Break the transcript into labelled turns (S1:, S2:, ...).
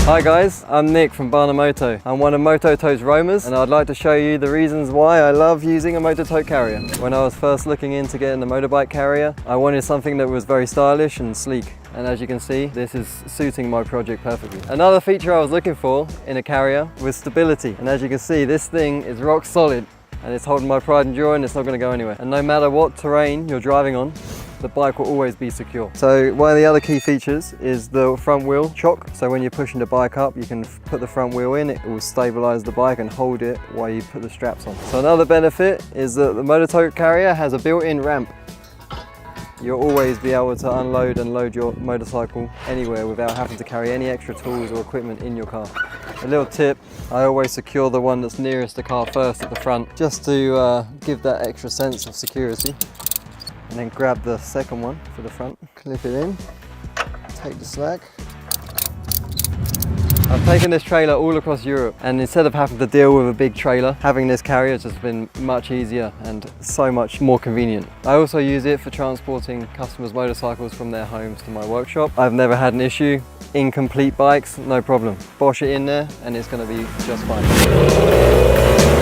S1: Hi guys, I'm Nick from Moto. I'm one of Moto Tote's roamers and I'd like to show you the reasons why I love using a Moto Tote carrier. When I was first looking into getting a motorbike carrier, I wanted something that was very stylish and sleek. And as you can see, this is suiting my project perfectly. Another feature I was looking for in a carrier was stability. And as you can see, this thing is rock solid and it's holding my pride and joy and it's not going to go anywhere. And no matter what terrain you're driving on, the bike will always be secure. So one of the other key features is the front wheel chock. So when you're pushing the bike up, you can put the front wheel in, it will stabilize the bike and hold it while you put the straps on. So another benefit is that the Moto Tote carrier has a built-in ramp. You'll always be able to unload and load your motorcycle anywhere without having to carry any extra tools or equipment in your car. A little tip, I always secure the one that's nearest the car first at the front, just to give that extra sense of security. And then grab the second one for the front, clip it in, take the slack. I've taken this trailer all across Europe and instead of having to deal with a big trailer, having this carrier has just been much easier and so much more convenient. I also use it for transporting customers' motorcycles from their homes to my workshop. I've never had an issue. Incomplete bikes, no problem. Bosh it in there and it's going to be just fine.